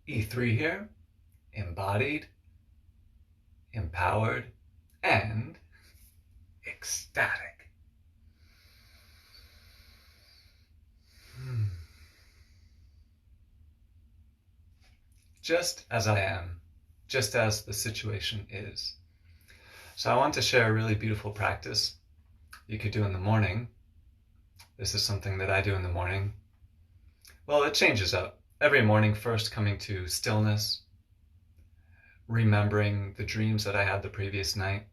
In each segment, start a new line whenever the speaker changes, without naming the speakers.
E3 here, embodied, empowered, and ecstatic. Just as I am, just as the situation is. So I want to share a really beautiful practice you could do in the morning. This is something that I do in the morning. Well, it changes up. Every morning, first coming to stillness, remembering the dreams that I had the previous night,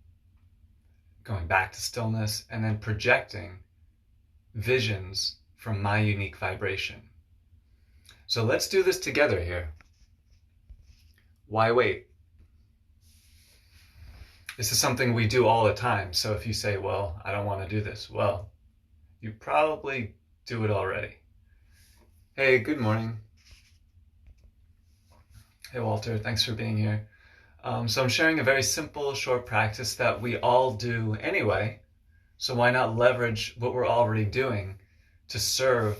going back to stillness, and then projecting visions from my unique vibration. So let's do this together here. Why wait? This is something we do all the time. So if you say, well, I don't want to do this, well, you probably do it already. Hey, good morning. Hey, Walter, thanks for being here. So I'm sharing a very simple, short practice that we all do anyway. So why not leverage what we're already doing to serve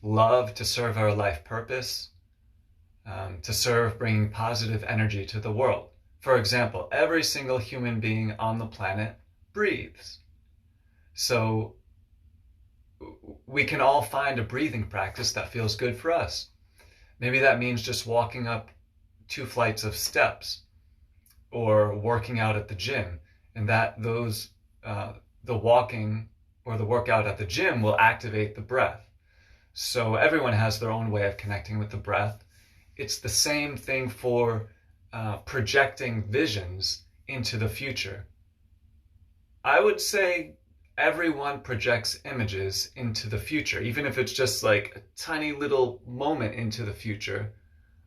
love, to serve our life purpose, to serve bringing positive energy to the world. For example, every single human being on the planet breathes. So we can all find a breathing practice that feels good for us. Maybe that means just walking up 2 flights of steps or working out at the gym, and that the walking or the workout at the gym will activate the breath. So everyone has their own way of connecting with the breath. It's the same thing for projecting visions into the future. I would say everyone projects images into the future, even if it's just like a tiny little moment into the future.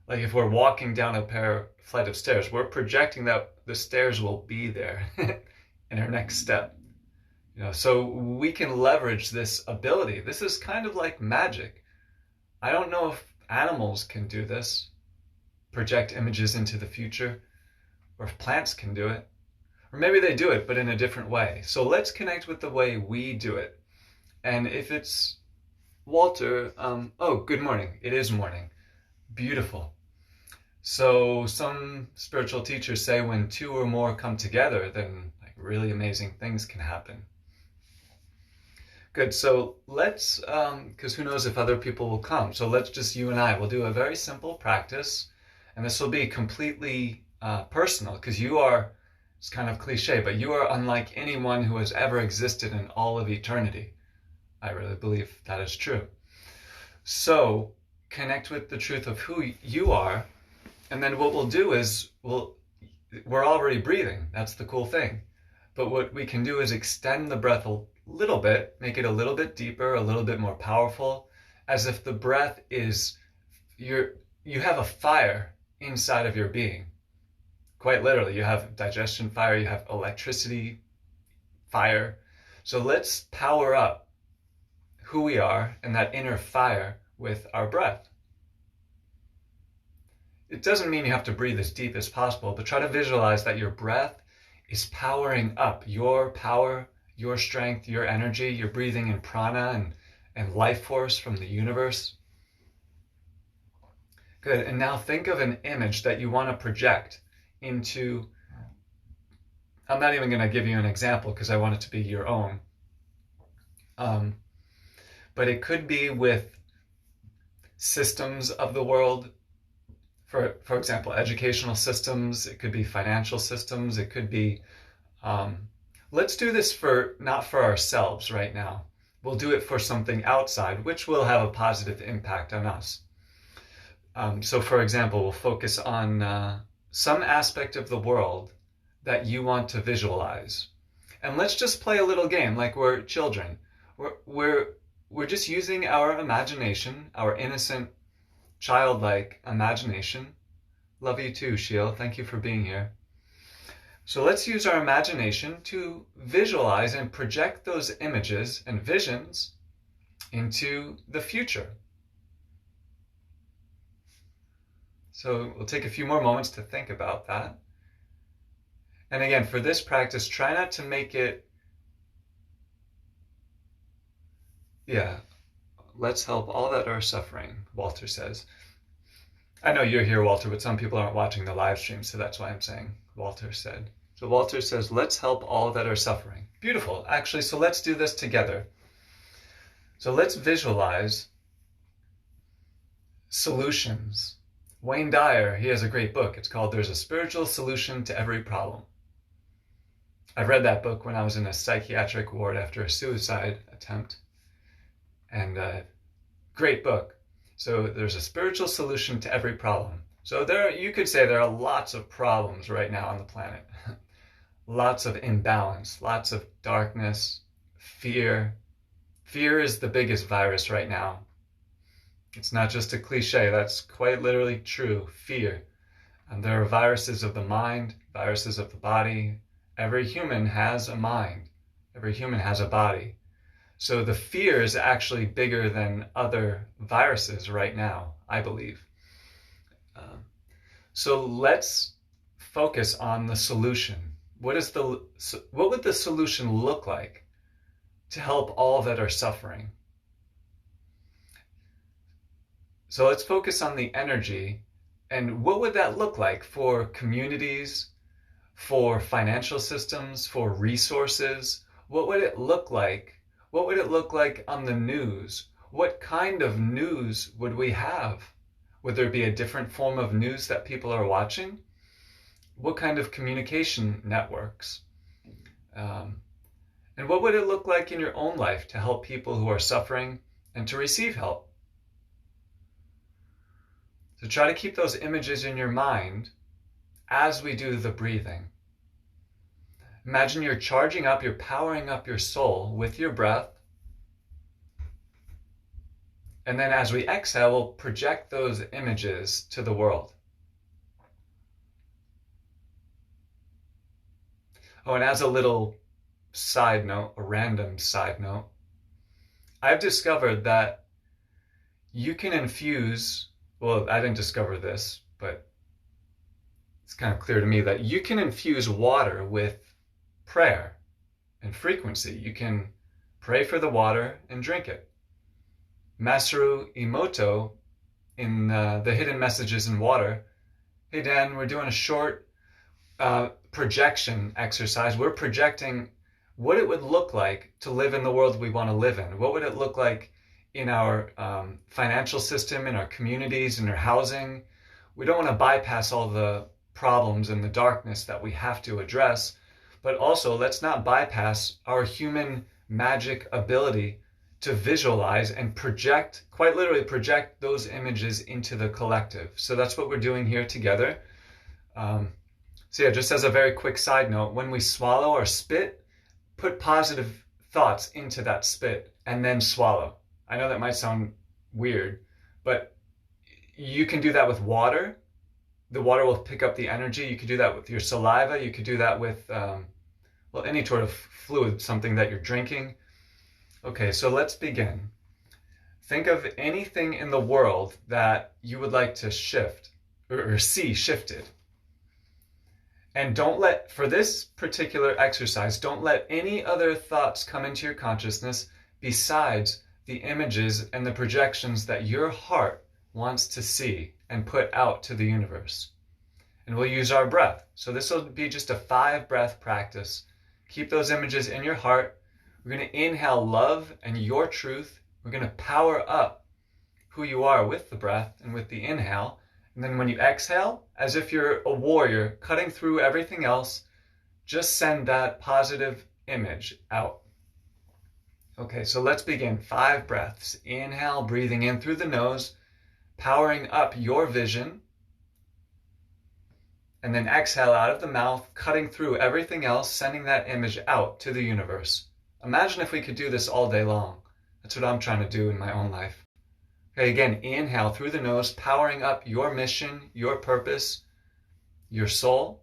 Like if we're walking down a flight of stairs, we're projecting that the stairs will be there in our next step. So we can leverage this ability. This is kind of like magic. I don't know if animals can do this, project images into the future, or if plants can do it. Or maybe they do it, but in a different way. So let's connect with the way we do it. And if it's Walter, oh, good morning. It is morning. Beautiful. So some spiritual teachers say when 2 or more come together, then like really amazing things can happen. Good. So let's, because who knows if other people will come. So let's just, you and I, will do a very simple practice. And this will be completely personal because you are, it's kind of cliche, but you are unlike anyone who has ever existed in all of eternity. I really believe that is true. So connect with the truth of who you are. And then what we'll do is, we're already breathing. That's the cool thing. But what we can do is extend the breath a little bit, make it a little bit deeper, a little bit more powerful, as if the breath is, you have a fire inside of your being. Quite literally, you have digestion fire, you have electricity fire. So let's power up who we are and that inner fire with our breath. It doesn't mean you have to breathe as deep as possible, but try to visualize that your breath is powering up your power, your strength, your energy. You're breathing in prana and life force from the universe. Good. And now think of an image that you want to project into. I'm not even going to give you an example because I want it to be your own. But it could be with systems of the world. For example, educational systems. It could be financial systems. It could be. Let's do this not for ourselves right now. We'll do it for something outside, which will have a positive impact on us. So for example, we'll focus on some aspect of the world that you want to visualize. And let's just play a little game like we're children. We're just using our imagination, our innocent, childlike imagination. Love you too, Sheil. Thank you for being here. So let's use our imagination to visualize and project those images and visions into the future. So we'll take a few more moments to think about that. And again, for this practice, try not to make it, let's help all that are suffering, Walter says. I know you're here, Walter, but some people aren't watching the live stream, so that's why I'm saying Walter said. So Walter says, let's help all that are suffering. Beautiful. Actually, so let's do this together. So let's visualize solutions. Wayne Dyer, he has a great book. It's called There's a Spiritual Solution to Every Problem. I read that book when I was in a psychiatric ward after a suicide attempt. And great book. So there's a spiritual solution to every problem. So you could say there are lots of problems right now on the planet. Lots of imbalance, lots of darkness, fear. Fear is the biggest virus right now. It's not just a cliche, that's quite literally true, fear. And there are viruses of the mind, viruses of the body. Every human has a mind. Every human has a body. So the fear is actually bigger than other viruses right now, I believe. So let's focus on the solution. What would the solution look like to help all that are suffering? So let's focus on the energy, and what would that look like for communities, for financial systems, for resources? What would it look like? What would it look like on the news? What kind of news would we have? Would there be a different form of news that people are watching? What kind of communication networks? And what would it look like in your own life to help people who are suffering and to receive help? So try to keep those images in your mind as we do the breathing. Imagine you're charging up, you're powering up your soul with your breath. And then as we exhale, we'll project those images to the world. Oh, and as a little side note, a random side note, I've discovered that you can infuse, well, I didn't discover this, but it's kind of clear to me that you can infuse water with prayer and frequency. You can pray for the water and drink it. Masaru Emoto, in the Hidden Messages in Water, hey Dan, we're doing a short projection exercise. We're projecting what it would look like to live in the world we want to live in. What would it look like in our financial system, in our communities, in our housing? We don't want to bypass all the problems and the darkness that we have to address, but also let's not bypass our human magic ability to visualize and project, quite literally project those images into the collective. So that's what we're doing here together. So yeah, just as a very quick side note, when we swallow or spit, put positive thoughts into that spit and then swallow. I know that might sound weird, but you can do that with water. The water will pick up the energy. You could do that with your saliva. You could do that with, well, any sort of fluid, something that you're drinking. Okay, so let's begin. Think of anything in the world that you would like to shift or see shifted. And don't let, for this particular exercise, don't let any other thoughts come into your consciousness besides the images and the projections that your heart wants to see and put out to the universe. And we'll use our breath. So this will be just a 5-breath practice. Keep those images in your heart. We're going to inhale love and your truth. We're going to power up who you are with the breath and with the inhale. And then when you exhale, as if you're a warrior cutting through everything else, just send that positive image out. Okay, so let's begin. 5 breaths. Inhale, breathing in through the nose, powering up your vision. And then exhale out of the mouth, cutting through everything else, sending that image out to the universe. Imagine if we could do this all day long. That's what I'm trying to do in my own life. Okay, again, inhale through the nose, powering up your mission, your purpose, your soul.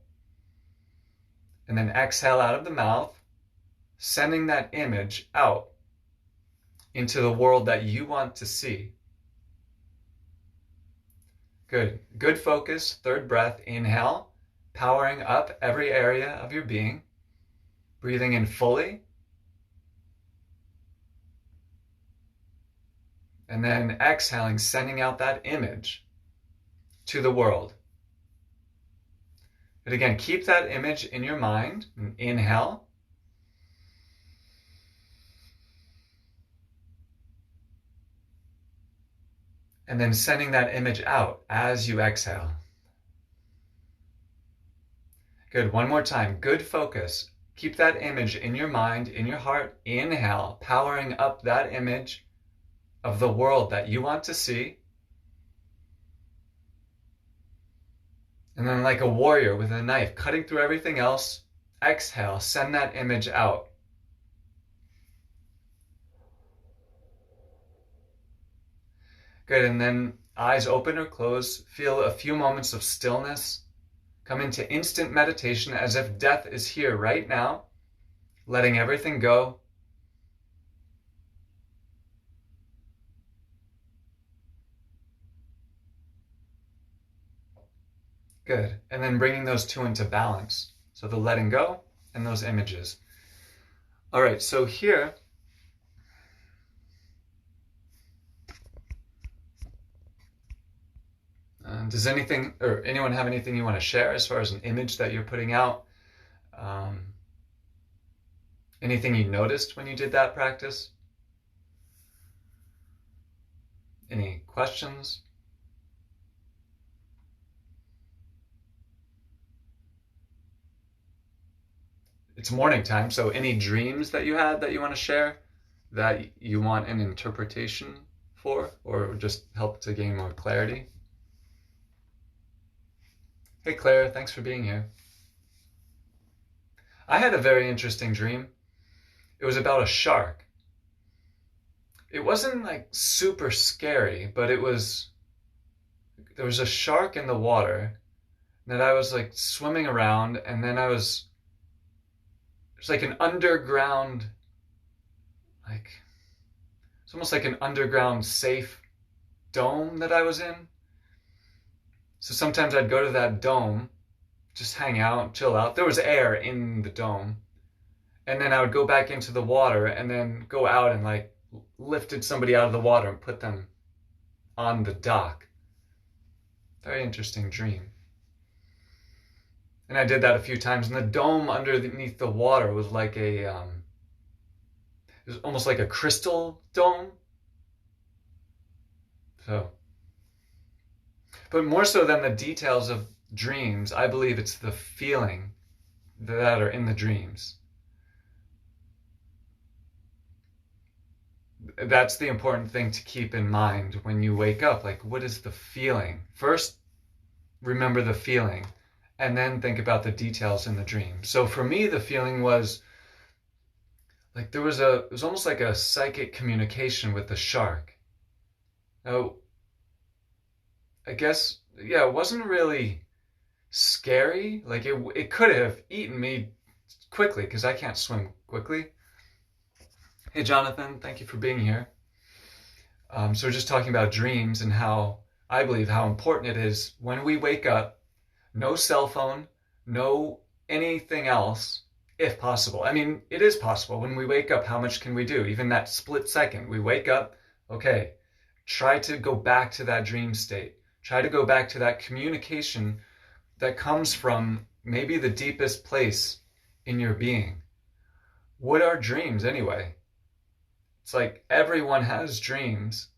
And then exhale out of the mouth, sending that image out into the world that you want to see. Good. Good focus. 3rd breath. Inhale, powering up every area of your being. Breathing in fully. And then exhaling, sending out that image to the world. But again, keep that image in your mind. Inhale. And then sending that image out as you exhale. Good. One more time. Good focus. Keep that image in your mind, in your heart. Inhale, powering up that image of the world that you want to see. And then like a warrior with a knife, cutting through everything else, exhale, send that image out. Good. And then eyes open or closed. Feel a few moments of stillness. Come into instant meditation as if death is here right now, letting everything go. Good. And then bringing those two into balance. So the letting go and those images. All right, so here, does anything or anyone have anything you want to share as far as an image that you're putting out? Anything you noticed when you did that practice? Any questions? It's morning time, so any dreams that you had that you want to share that you want an interpretation for, or just help to gain more clarity? Hey Claire, thanks for being here. I had a very interesting dream. It was about a shark. It wasn't like super scary, but there was a shark in the water that I was like swimming around, and then it's like an underground, it's almost like an underground safe dome that I was in. So sometimes I'd go to that dome, just hang out, chill out. There was air in the dome. And then I would go back into the water and then go out and like lifted somebody out of the water and put them on the dock. Very interesting dream. And I did that a few times. And the dome underneath the water was like it was almost like a crystal dome. So, but more so than the details of dreams, I believe it's the feeling that are in the dreams. That's the important thing to keep in mind when you wake up. Like, what is the feeling? First, remember the feeling, and then think about the details in the dream. So for me, the feeling was like it was almost like a psychic communication with the shark. Now, I guess, yeah, it wasn't really scary. Like it could have eaten me quickly because I can't swim quickly. Hey, Jonathan, thank you for being here. So we're just talking about dreams and how I believe how important it is when we wake up, no cell phone, no anything else, if possible. I mean, it is possible. When we wake up, how much can we do? Even that split second, we wake up, okay, try to go back to that dream state. Try to go back to that communication that comes from maybe the deepest place in your being. What are dreams anyway? It's like everyone has dreams,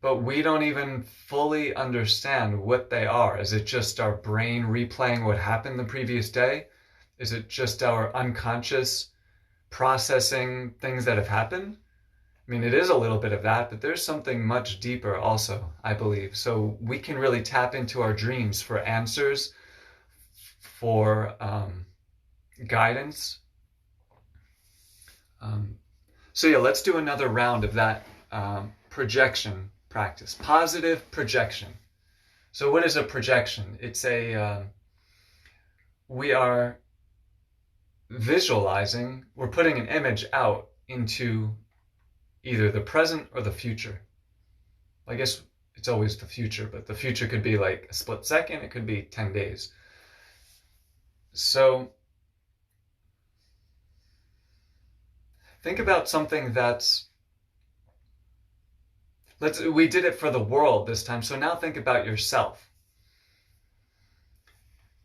but we don't even fully understand what they are. Is it just our brain replaying what happened the previous day? Is it just our unconscious processing things that have happened? I mean, it is a little bit of that, but there's something much deeper also, I believe. So we can really tap into our dreams for answers, for guidance. So yeah, let's do another round of that projection practice. Positive projection. So what is a projection? It's we are visualizing, we're putting an image out into either the present or the future. I guess it's always the future, but the future could be like a split second, it could be 10 days. So think about something that's We did it for the world this time, so now think about yourself.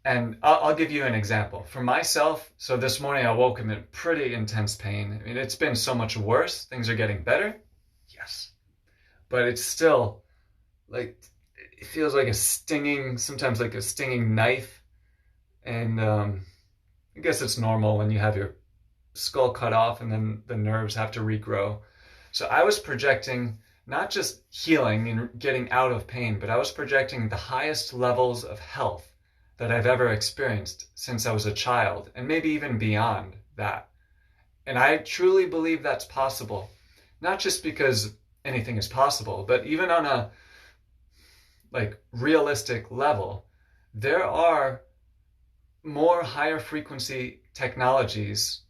And I'll give you an example. For myself, so this morning I woke up in pretty intense pain. I mean, it's been so much worse. Things are getting better. Yes. But it's still like, it feels like a stinging, sometimes like a stinging knife. And I guess it's normal when you have your skull cut off and then the nerves have to regrow. So I was projecting not just healing and getting out of pain, but I was projecting the highest levels of health that I've ever experienced since I was a child, and maybe even beyond that. And I truly believe that's possible, not just because anything is possible, but even on a like realistic level, there are more higher frequency technologies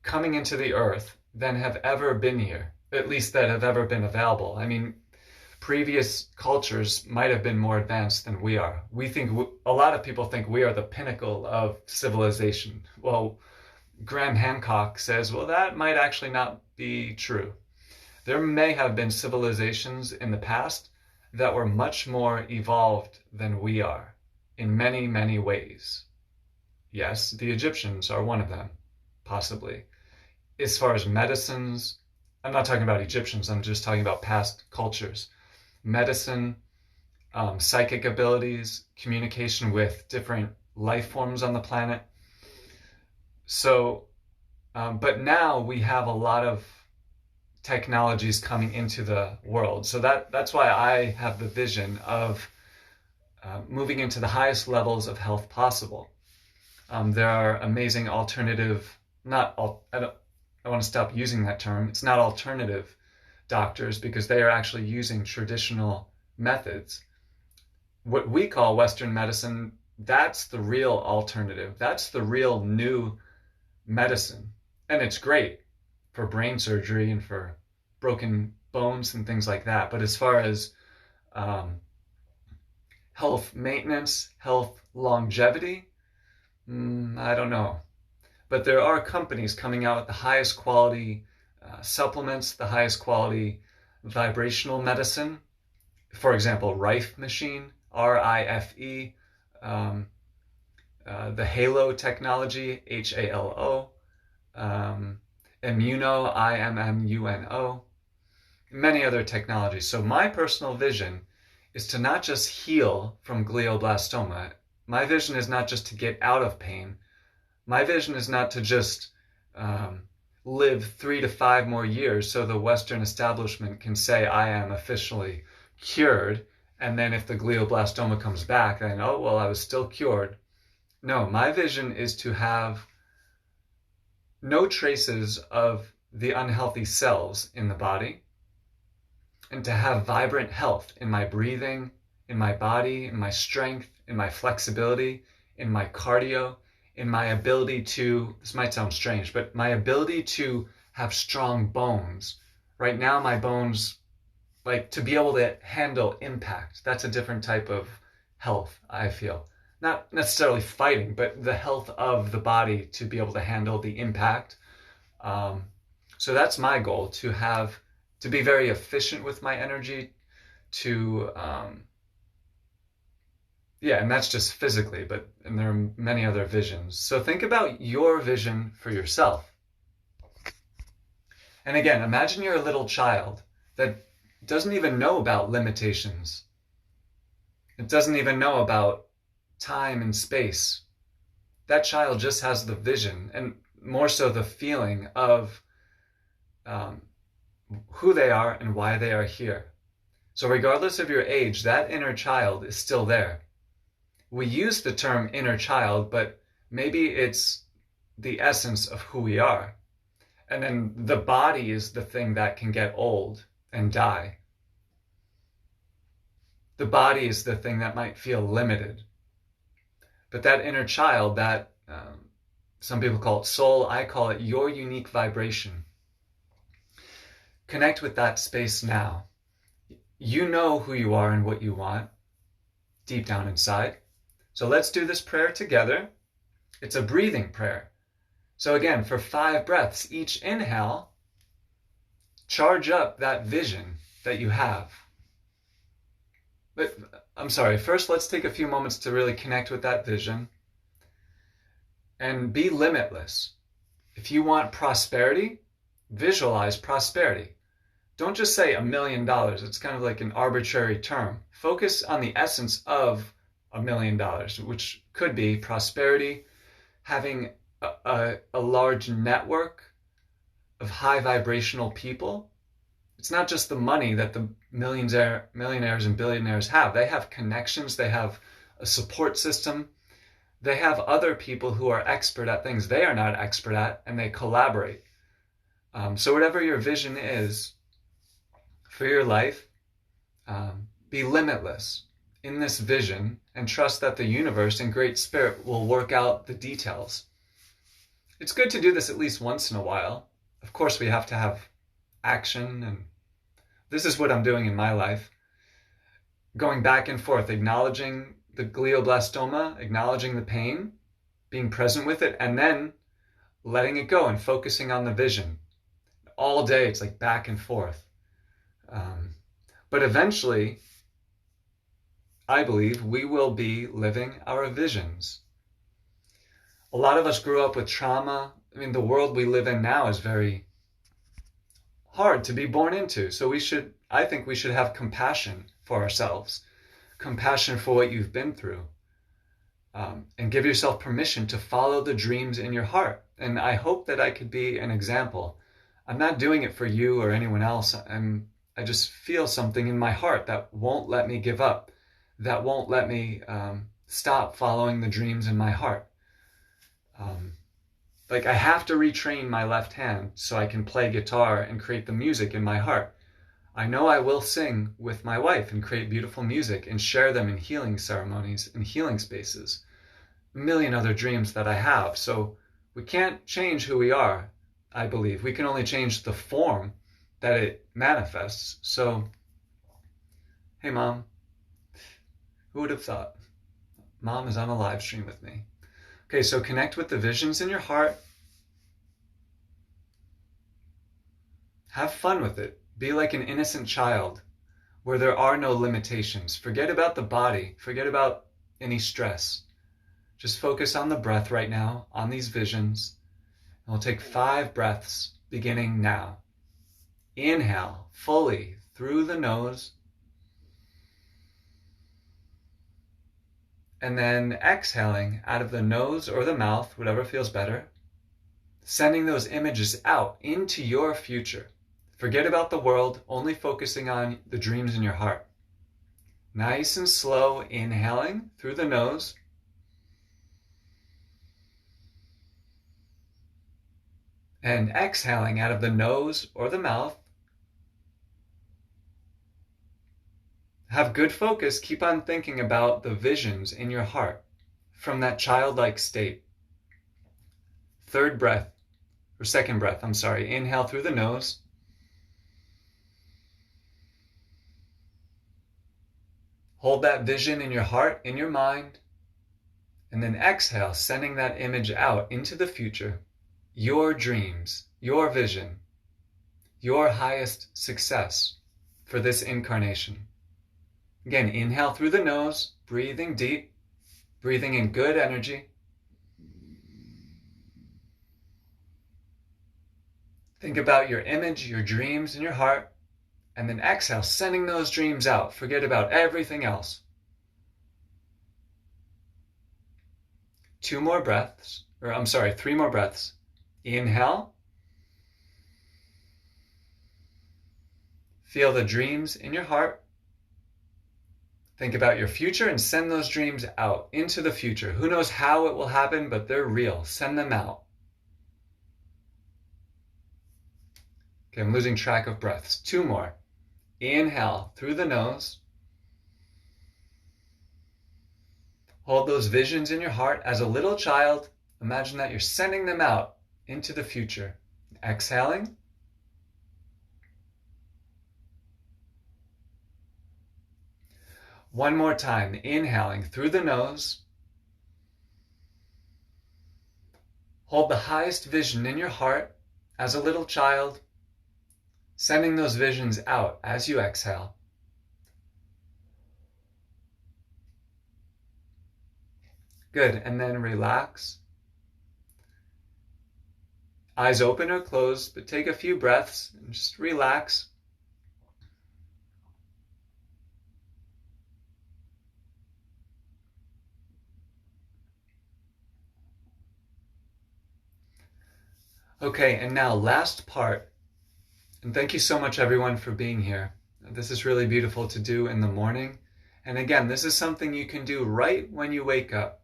coming into the earth than have ever been here, at least that have ever been available. I mean, previous cultures might have been more advanced than we are. A lot of people think we are the pinnacle of civilization. Well, Graham Hancock says, well, that might actually not be true. There may have been civilizations in the past that were much more evolved than we are in many, many ways. Yes, the Egyptians are one of them, possibly. As far as medicines, I'm not talking about Egyptians, I'm just talking about past cultures. Medicine, psychic abilities, communication with different life forms on the planet. So, but now we have a lot of technologies coming into the world. So that's why I have the vision of moving into the highest levels of health possible. There are amazing alternative, I want to stop using that term. It's not alternative doctors because they are actually using traditional methods. What we call Western medicine, that's the real alternative. That's the real new medicine. And it's great for brain surgery and for broken bones and things like that. But as far as health maintenance, health longevity, I don't know. But there are companies coming out with the highest quality supplements, the highest quality vibrational medicine. For example, Rife machine, R-I-F-E, the Halo technology, H-A-L-O, Immuno, I-M-M-U-N-O, many other technologies. So my personal vision is to not just heal from glioblastoma. My vision is not just to get out of pain. My vision is not to just live 3 to 5 more years so the Western establishment can say I am officially cured, and then if the glioblastoma comes back, then, oh, well, I was still cured. No, my vision is to have no traces of the unhealthy cells in the body, and to have vibrant health in my breathing, in my body, in my strength, in my flexibility, in my cardio, in my ability to, this might sound strange, but my ability to have strong bones. Right now, my bones, like to be able to handle impact, that's a different type of health, I feel. Not necessarily fighting, but the health of the body to be able to handle the impact. So that's my goal, to be very efficient with my energy, and that's just physically, and there are many other visions. So think about your vision for yourself. And again, imagine you're a little child that doesn't even know about limitations. It doesn't even know about time and space. That child just has the vision, and more so the feeling of who they are and why they are here. So regardless of your age, that inner child is still there. We use the term inner child, but maybe it's the essence of who we are. And then the body is the thing that can get old and die. The body is the thing that might feel limited. But that inner child, that some people call it soul, I call it your unique vibration. Connect with that space now. You know who you are and what you want deep down inside. So let's do this prayer together. It's a breathing prayer. So again, for 5 breaths, each inhale, charge up that vision that you have. But I'm sorry, first let's take a few moments to really connect with that vision and be limitless. If you want prosperity, visualize prosperity. Don't just say $1 million. It's kind of like an arbitrary term. Focus on the essence of $1 million, which could be prosperity, having a large network of high vibrational people. It's not just the money that the millionaires and billionaires have. They have connections. They have a support system. They have other people who are expert at things they are not expert at, and they collaborate. So whatever your vision is for your life, be limitless in this vision and trust that the universe and Great Spirit will work out the details. It's good to do this at least once in a while. Of course, we have to have action, and this is what I'm doing in my life. Going back and forth, acknowledging the glioblastoma, acknowledging the pain, being present with it, and then letting it go and focusing on the vision. All day, it's like back and forth. But eventually, I believe we will be living our visions. A lot of us grew up with trauma. I mean, the world we live in now is very hard to be born into. So I think we should have compassion for ourselves, compassion for what you've been through, and give yourself permission to follow the dreams in your heart. And I hope that I could be an example. I'm not doing it for you or anyone else. I just feel something in my heart that won't let me give up, that won't let me stop following the dreams in my heart. Like I have to retrain my left hand so I can play guitar and create the music in my heart. I know I will sing with my wife and create beautiful music and share them in healing ceremonies and healing spaces. A million other dreams that I have. So we can't change who we are, I believe. We can only change the form that it manifests. So, hey Mom, who would have thought? Mom is on a live stream with me. Okay, so connect with the visions in your heart. Have fun with it. Be like an innocent child where there are no limitations. Forget about the body. Forget about any stress. Just focus on the breath right now, on these visions. And we'll take 5 breaths beginning now. Inhale fully through the nose. And then exhaling out of the nose or the mouth, whatever feels better, sending those images out into your future. Forget about the world, only focusing on the dreams in your heart. Nice and slow, inhaling through the nose. And exhaling out of the nose or the mouth. Have good focus. Keep on thinking about the visions in your heart from that childlike state. Second breath. Inhale through the nose. Hold that vision in your heart, in your mind. And then exhale, sending that image out into the future. Your dreams, your vision, your highest success for this incarnation. Again, inhale through the nose, breathing deep, breathing in good energy. Think about your image, your dreams in your heart, and then exhale, sending those dreams out. Forget about everything else. 3 more breaths. Inhale. Feel the dreams in your heart. Think about your future and send those dreams out into the future. Who knows how it will happen, but they're real. Send them out. Okay, I'm losing track of breaths. 2 more. Inhale through the nose. Hold those visions in your heart as a little child. Imagine that you're sending them out into the future. Exhaling. One more time, inhaling through the nose. Hold the highest vision in your heart as a little child. sending those visions out as you exhale. Good, and then relax. Eyes open or closed, but take a few breaths and just relax. Okay, and now last part. And thank you so much, everyone, for being here. This is really beautiful to do in the morning. And again, this is something you can do right when you wake up,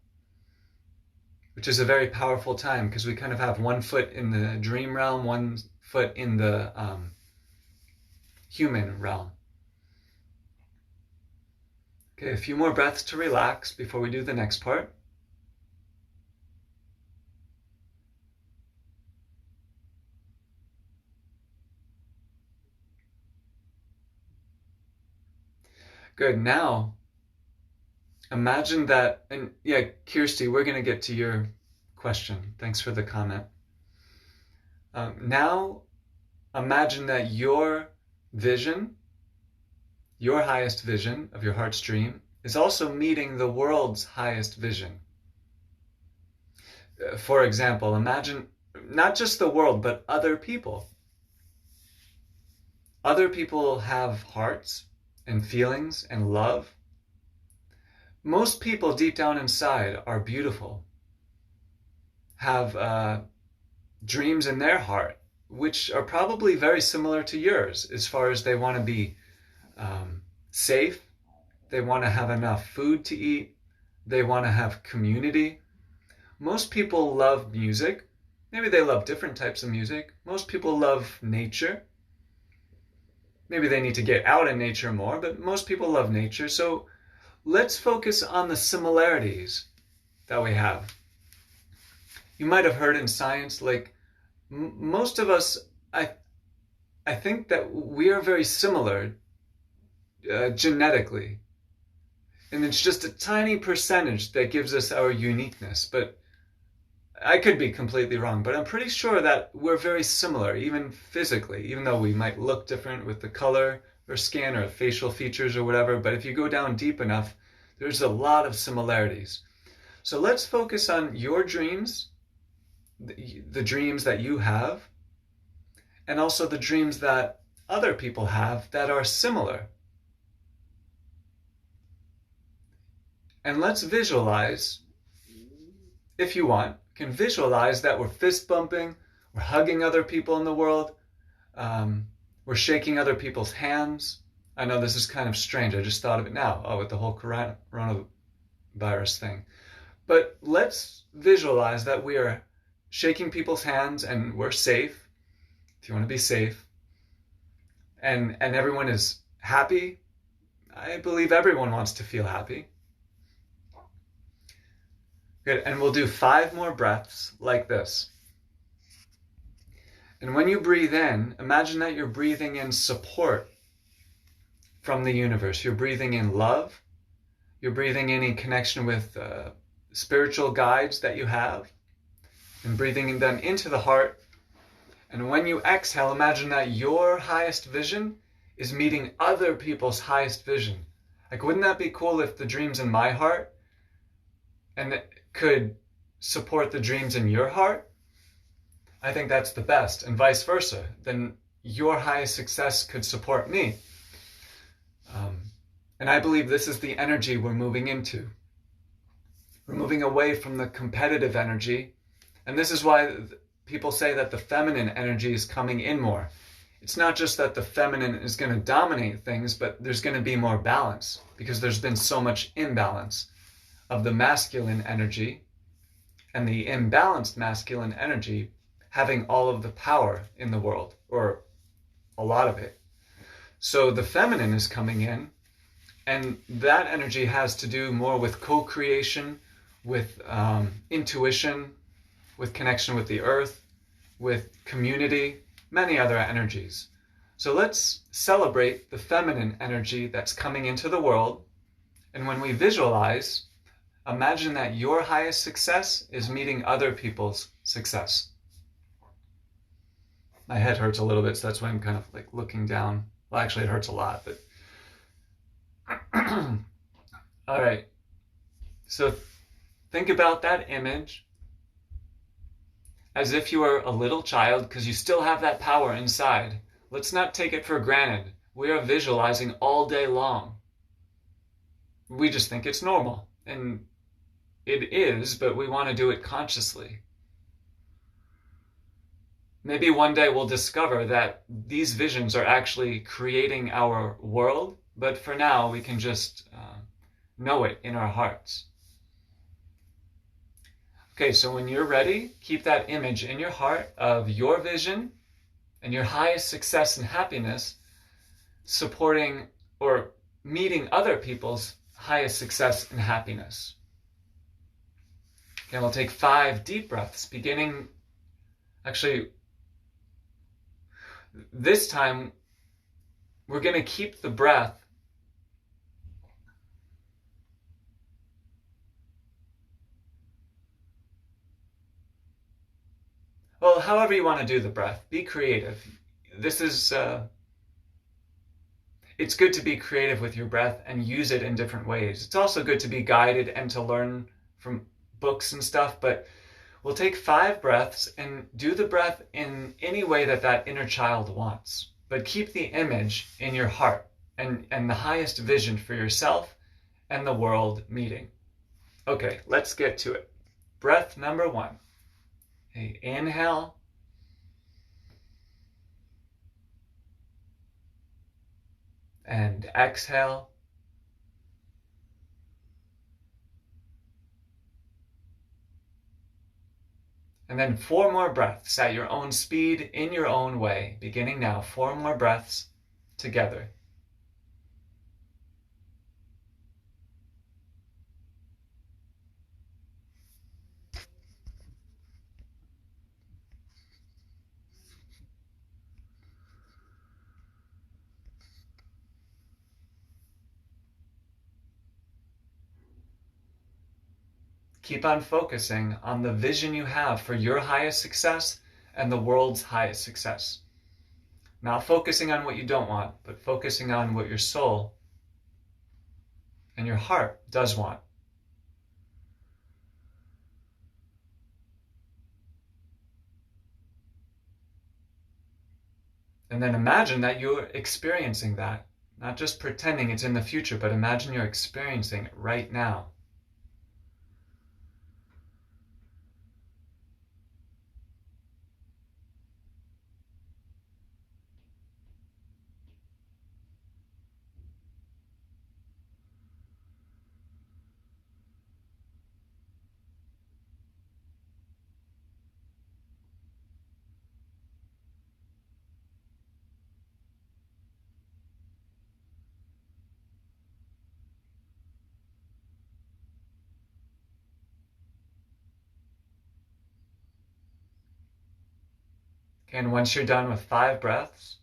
which is a very powerful time because we kind of have one foot in the dream realm, one foot in the human realm. Okay, a few more breaths to relax before we do the next part. Good. Now, imagine that, and yeah, Kirsty, we're going to get to your question. Thanks for the comment. Now, imagine that your vision, your highest vision of your heart's dream, is also meeting the world's highest vision. For example, imagine not just the world, but other people. Other people have hearts and feelings and love. Most people deep down inside are beautiful, have dreams in their heart, which are probably very similar to yours as far as they want to be safe, they want to have enough food to eat, they want to have community. Most people love music. Maybe they love different types of music. Most people love nature. Maybe they need to get out in nature more, but most people love nature. So let's focus on the similarities that we have. You might have heard in science, like most of us, I think that we are very similar genetically. And it's just a tiny percentage that gives us our uniqueness. But I could be completely wrong, but I'm pretty sure that we're very similar, even physically, even though we might look different with the color or skin or facial features or whatever. But if you go down deep enough, there's a lot of similarities. So let's focus on your dreams, the dreams that you have, and also the dreams that other people have that are similar. And let's visualize, if you want, can visualize that we're fist bumping, we're hugging other people in the world, we're shaking other people's hands. I know this is kind of strange. I just thought of it now, with the whole coronavirus thing. But let's visualize that we are shaking people's hands and we're safe, if you want to be safe, and everyone is happy. I believe everyone wants to feel happy. Good, and we'll do 5 more breaths like this. And when you breathe in, imagine that you're breathing in support from the universe. You're breathing in love. You're breathing in a connection with spiritual guides that you have, and breathing them into the heart. And when you exhale, imagine that your highest vision is meeting other people's highest vision. Like, wouldn't that be cool if the dreams in my heart and could support the dreams in your heart? I think that's the best, and vice versa. Then your highest success could support me. And I believe this is the energy we're moving into. We're moving away from the competitive energy. And this is why people say that the feminine energy is coming in more. It's not just that the feminine is going to dominate things, but there's going to be more balance, because there's been so much imbalance of the masculine energy, and the imbalanced masculine energy having all of the power in the world, or a lot of it. So the feminine is coming in, and that energy has to do more with co-creation, with intuition, with connection with the earth, with community, many other energies. So let's celebrate the feminine energy that's coming into the world. And when we visualize, imagine that your highest success is meeting other people's success. My head hurts a little bit, so that's why I'm kind of like looking down. Well, actually, it hurts a lot, but all right. So think about that image as if you were a little child, because you still have that power inside. Let's not take it for granted. We are visualizing all day long. We just think it's normal, and it is, but we want to do it consciously. Maybe one day we'll discover that these visions are actually creating our world, but for now we can just know it in our hearts. Okay, so when you're ready, keep that image in your heart of your vision and your highest success and happiness supporting or meeting other people's highest success and happiness. Okay, we'll take 5 deep breaths, beginning, actually, this time we're going to keep the breath well, however you want to do the breath. Be creative. This is, it's good to be creative with your breath and use it in different ways. It's also good to be guided and to learn from books and stuff, but we'll take 5 breaths and do the breath in any way that that inner child wants. But keep the image in your heart and the highest vision for yourself and the world meeting. Okay, let's get to it. Breath number 1. Okay, inhale. And exhale. And then 4 more breaths at your own speed, in your own way. Beginning now, 4 more breaths together. Keep on focusing on the vision you have for your highest success and the world's highest success. Not focusing on what you don't want, but focusing on what your soul and your heart does want. And then imagine that you're experiencing that. Not just pretending it's in the future, but imagine you're experiencing it right now. And once you're done with 5 breaths,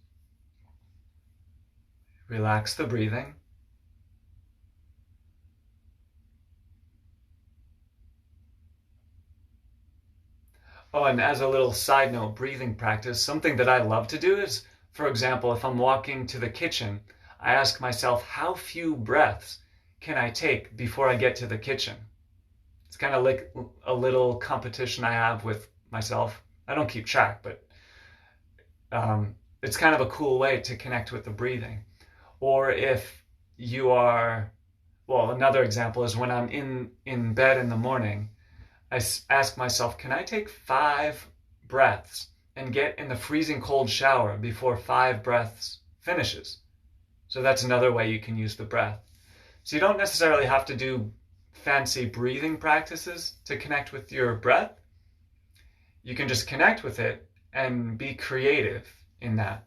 relax the breathing. Oh, and as a little side note, breathing practice, something that I love to do is, for example, if I'm walking to the kitchen, I ask myself, how few breaths can I take before I get to the kitchen? It's kind of like a little competition I have with myself. I don't keep track, but it's kind of a cool way to connect with the breathing. Or if you are, well, another example is when I'm in bed in the morning, I ask myself, can I take 5 breaths and get in the freezing cold shower before 5 breaths finishes? So that's another way you can use the breath. So you don't necessarily have to do fancy breathing practices to connect with your breath. You can just connect with it and be creative in that.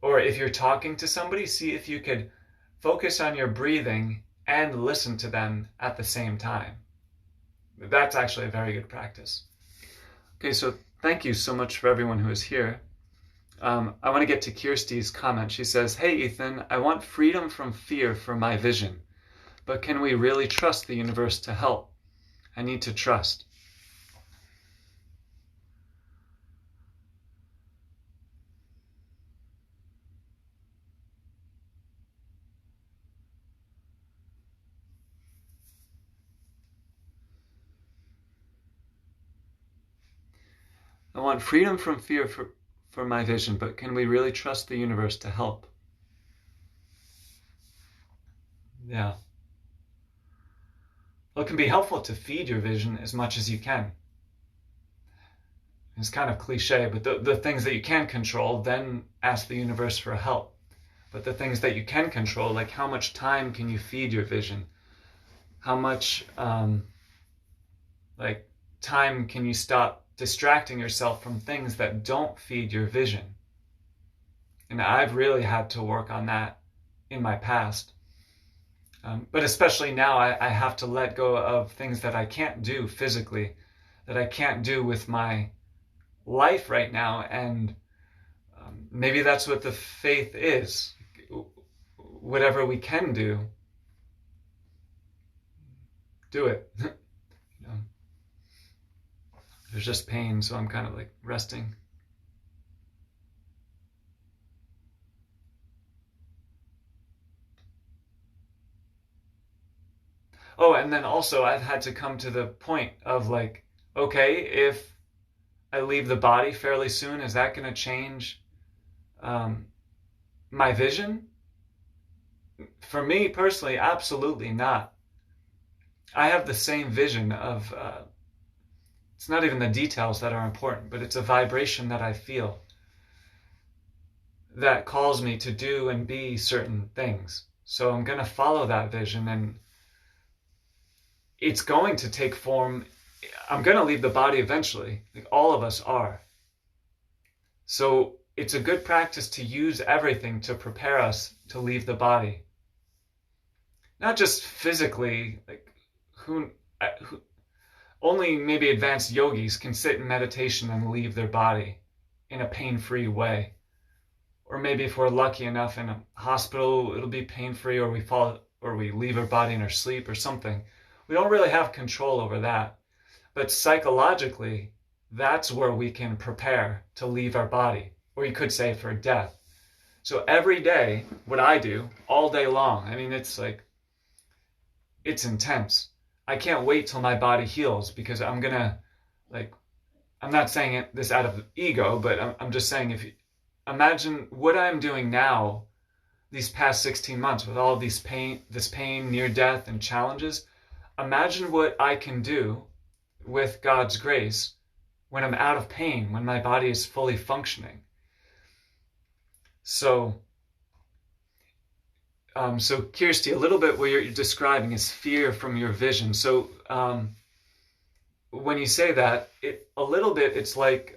Or if you're talking to somebody, see if you could focus on your breathing and listen to them at the same time. That's actually a very good practice. Okay, so thank you so much for everyone who is here. I want to get to Kirsty's comment. She says, hey, Ethan, I want freedom from fear for my vision, but can we really trust the universe to help? I need to trust. I want freedom from fear for my vision, but can we really trust the universe to help? Yeah. Well, it can be helpful to feed your vision as much as you can. It's kind of cliche, but the things that you can control, then ask the universe for help. But the things that you can control, like how much time can you feed your vision? How much time can you stop distracting yourself from things that don't feed your vision? And I've really had to work on that in my past. But especially now, I have to let go of things that I can't do physically, that I can't do with my life right now. And maybe that's what the faith is. Whatever we can do it. There's just pain, so I'm kind of like resting. Oh, and then also I've had to come to the point of like, okay, if I leave the body fairly soon, is that going to change my vision? For me personally, absolutely not. I have the same vision of, it's not even the details that are important, but it's a vibration that I feel that calls me to do and be certain things. So I'm going to follow that vision, and it's going to take form. I'm going to leave the body eventually. Like all of us are. So it's a good practice to use everything to prepare us to leave the body. Not just physically, like who only maybe advanced yogis can sit in meditation and leave their body in a pain-free way. Or maybe if we're lucky enough in a hospital, it'll be pain-free, or we leave our body in our sleep or something. We don't really have control over that. But psychologically, that's where we can prepare to leave our body, or you could say for death. So every day, what I do all day long, I mean, it's intense. I can't wait till my body heals, because I'm not saying this out of ego, but I'm just saying, imagine what I'm doing now, these past 16 months with all this pain, near death and challenges. Imagine what I can do with God's grace when I'm out of pain, when my body is fully functioning. So Kirsty, a little bit what you're describing is fear from your vision. So when you say that, it's like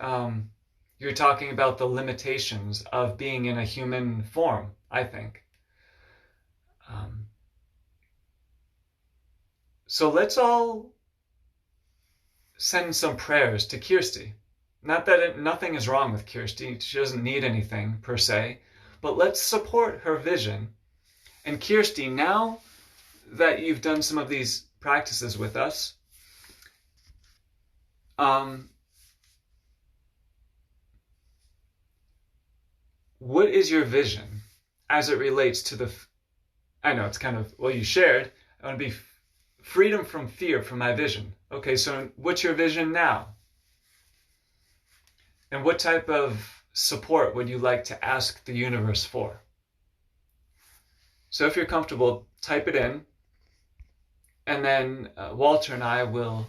you're talking about the limitations of being in a human form, I think. So let's all send some prayers to Kirsty. Not that nothing is wrong with Kirsty. She doesn't need anything per se, but let's support her vision. And Kirsty, now that you've done some of these practices with us, what is your vision as it relates to I know it's kind of, well, you shared, I want to be freedom from fear from my vision. Okay, so what's your vision now? And what type of support would you like to ask the universe for? So if you're comfortable, type it in, and then Walter and I will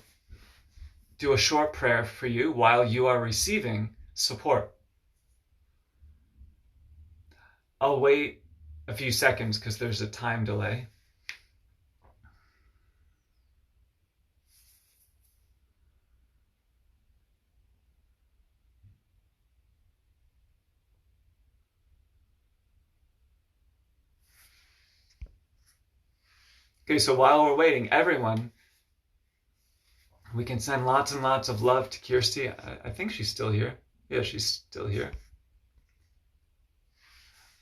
do a short prayer for you while you are receiving support. I'll wait a few seconds because there's a time delay. Okay, so while we're waiting, everyone, we can send lots and lots of love to Kirsty. I think she's still here. Yeah, she's still here.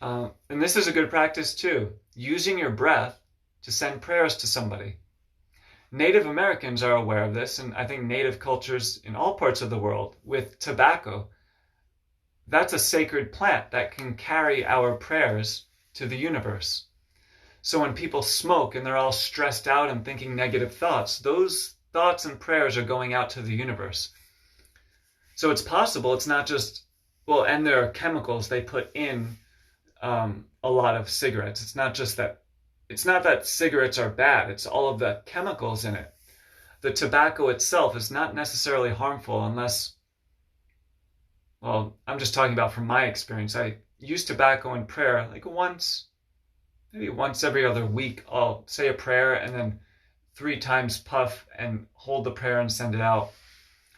And this is a good practice too, using your breath to send prayers to somebody. Native Americans are aware of this, and I think native cultures in all parts of the world with tobacco. That's a sacred plant that can carry our prayers to the universe. So when people smoke and they're all stressed out and thinking negative thoughts, those thoughts and prayers are going out to the universe. So it's possible it's not just, well, and there are chemicals they put in a lot of cigarettes. It's not that cigarettes are bad, it's all of the chemicals in it. The tobacco itself is not necessarily harmful unless, well, I'm just talking about from my experience. I use tobacco in prayer like maybe once every other week. I'll say a prayer and then 3 times puff and hold the prayer and send it out.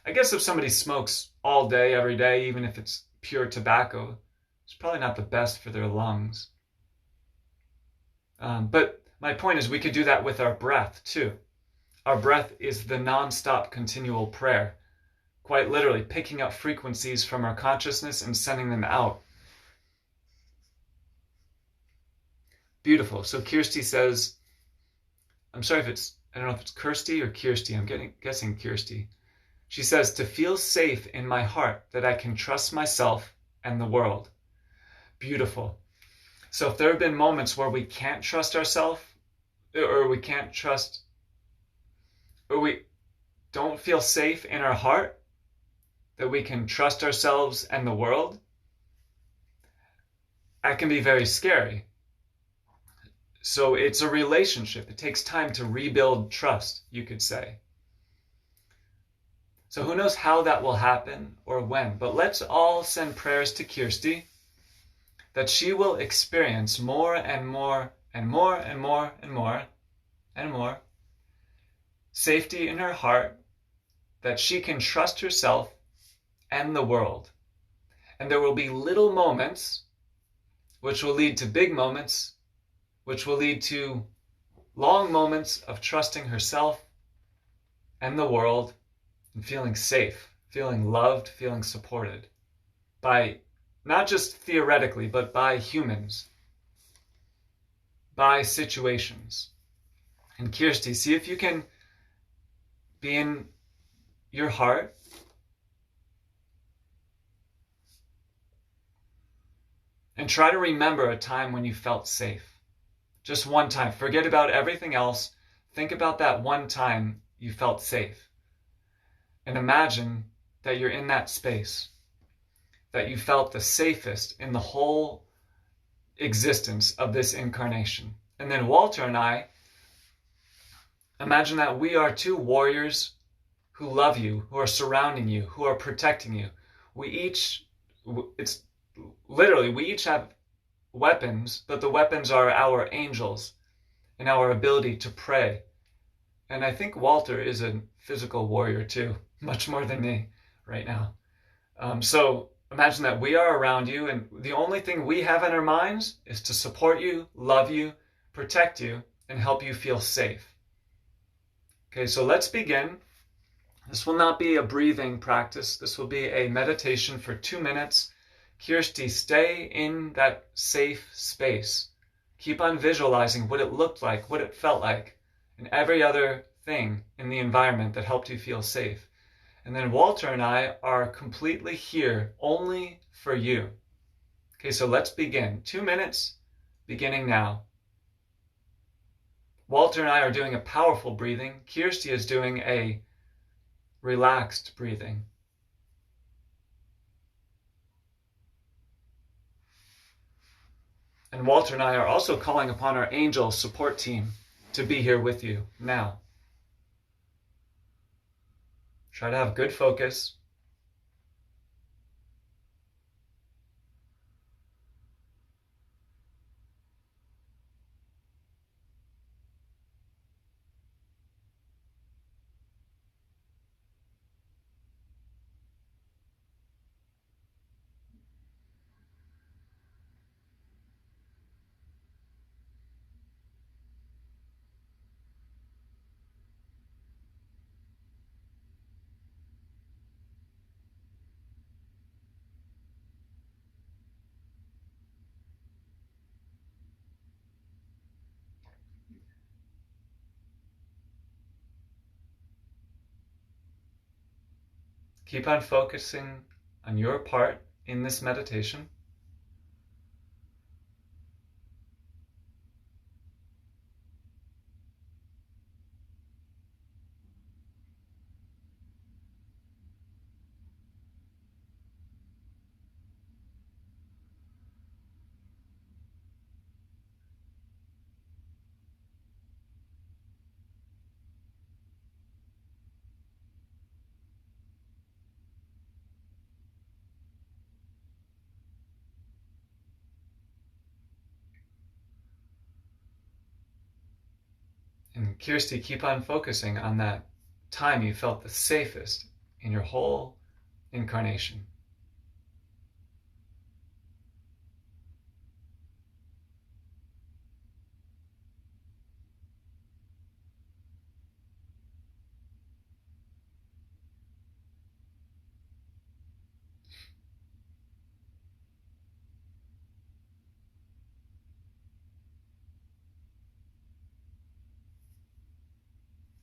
I guess if somebody smokes all day, every day, even if it's pure tobacco, it's probably not the best for their lungs. But my point is we could do that with our breath too. Our breath is the non-stop continual prayer, quite literally picking up frequencies from our consciousness and sending them out. Beautiful. So Kirsty says, I'm sorry if I don't know if it's Kirsty or Kirsty. I'm guessing Kirsty. She says, to feel safe in my heart that I can trust myself and the world. Beautiful. So if there have been moments where we can't trust ourselves, or we don't feel safe in our heart, that we can trust ourselves and the world, that can be very scary. So it's a relationship. It takes time to rebuild trust, you could say. So who knows how that will happen or when, but let's all send prayers to Kirsty that she will experience more and more and more and more and more and more safety in her heart, that she can trust herself and the world. And there will be little moments which will lead to big moments, which will lead to long moments of trusting herself and the world and feeling safe, feeling loved, feeling supported by not just theoretically, but by humans, by situations. And Kirsty, see if you can be in your heart and try to remember a time when you felt safe. Just one time. Forget about everything else. Think about that one time you felt safe. And imagine that you're in that space, that you felt the safest in the whole existence of this incarnation. And then Walter and I, imagine that we are two warriors who love you, who are surrounding you, who are protecting you. We each have weapons, but the weapons are our angels and our ability to pray. And I think Walter is a physical warrior too, much more than me right now. So imagine that we are around you, and the only thing we have in our minds is to support you, love you, protect you, and help you feel safe. Okay, so let's begin. This will not be a breathing practice. This will be a meditation for 2 minutes. Kirsty, stay in that safe space. Keep on visualizing what it looked like, what it felt like, and every other thing in the environment that helped you feel safe. And then Walter and I are completely here only for you. Okay, so let's begin. 2 minutes, beginning now. Walter and I are doing a powerful breathing. Kirsty is doing a relaxed breathing. And Walter and I are also calling upon our angel support team to be here with you now. Try to have good focus. Keep on focusing on your part in this meditation. And Kirsty, keep on focusing on that time you felt the safest in your whole incarnation.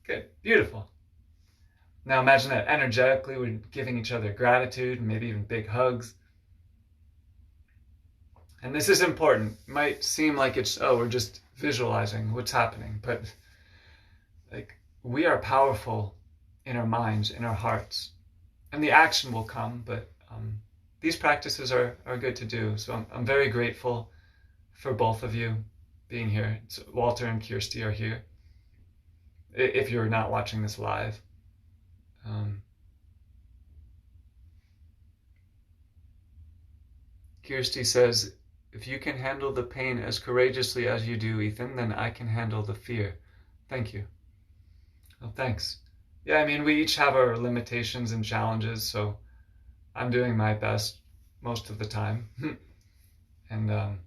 Good. Beautiful. Now imagine that energetically we're giving each other gratitude, maybe even big hugs. And this is important. It might seem like it's, oh, we're just visualizing what's happening, but like we are powerful in our minds, in our hearts. And the action will come, but these practices are good to do. So I'm very grateful for both of you being here. So Walter and Kirsty are here. If you're not watching this live. Kirsty says, if you can handle the pain as courageously as you do, Ethan, then I can handle the fear. Thank you. Well, thanks. Yeah, I mean, we each have our limitations and challenges, so I'm doing my best most of the time. And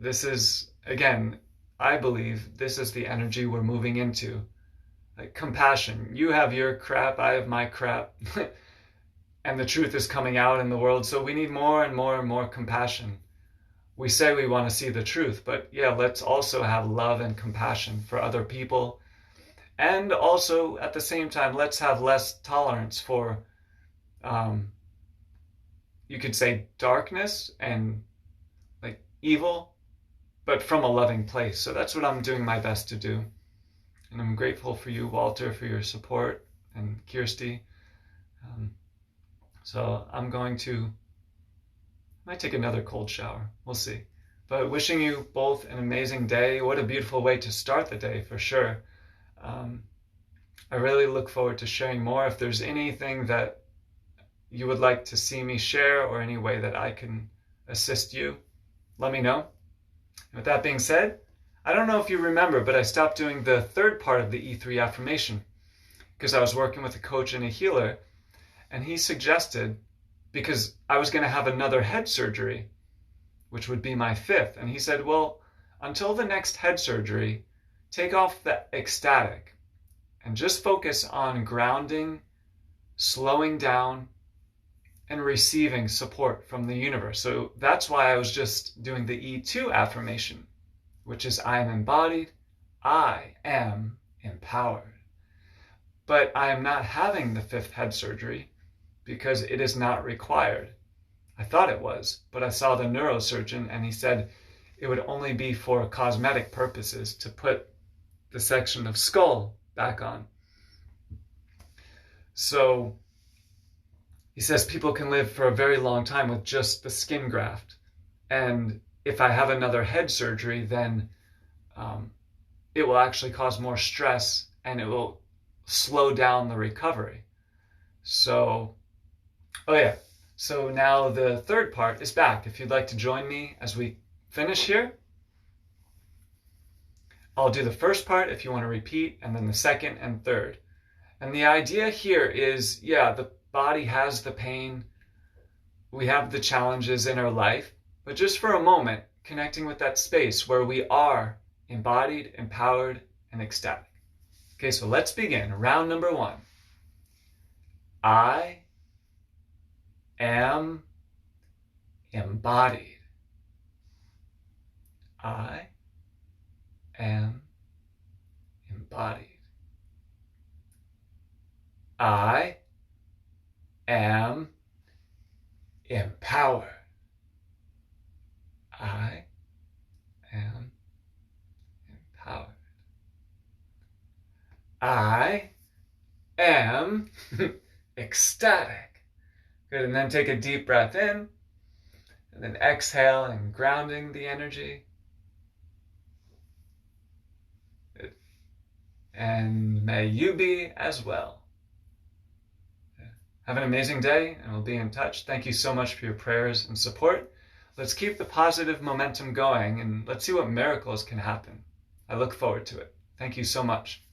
this is, again, I believe this is the energy we're moving into. Like compassion. You have your crap, I have my crap. And the truth is coming out in the world, so we need more and more and more compassion. We say we want to see the truth, but yeah, let's also have love and compassion for other people. And also, at the same time, let's have less tolerance for, you could say, darkness and like evil, but from a loving place. So that's what I'm doing my best to do. And I'm grateful for you, Walter, for your support, and Kirsty. So I'm going to, I might take another cold shower. We'll see. But wishing you both an amazing day. What a beautiful way to start the day, for sure. I really look forward to sharing more. If there's anything that you would like to see me share or any way that I can assist you, let me know. And with that being said, I don't know if you remember, but I stopped doing the third part of the E3 affirmation because I was working with a coach and a healer, and he suggested, because I was going to have another head surgery, which would be my 5th, and he said, well, until the next head surgery, take off the ecstatic and just focus on grounding, slowing down, and receiving support from the universe. So that's why I was just doing the E2 affirmation, which is I am embodied, I am empowered. But I am not having the 5th head surgery because it is not required. I thought it was, but I saw the neurosurgeon and he said it would only be for cosmetic purposes to put the section of skull back on. So he says people can live for a very long time with just the skin graft. And if I have another head surgery, then it will actually cause more stress and it will slow down the recovery. So, oh yeah, so now the third part is back. If you'd like to join me as we finish here, I'll do the first part if you want to repeat, and then the second and third. And the idea here is, yeah, the body has the pain, we have the challenges in our life, but just for a moment, connecting with that space where we are embodied, empowered, and ecstatic. Okay, so let's begin. Round number 1. I am embodied. I am embodied. I am empowered. I am empowered. I am ecstatic. Good, and then take a deep breath in, and then exhale and grounding the energy. Good. And may you be as well. Have an amazing day, and we'll be in touch. Thank you so much for your prayers and support. Let's keep the positive momentum going, and let's see what miracles can happen. I look forward to it. Thank you so much.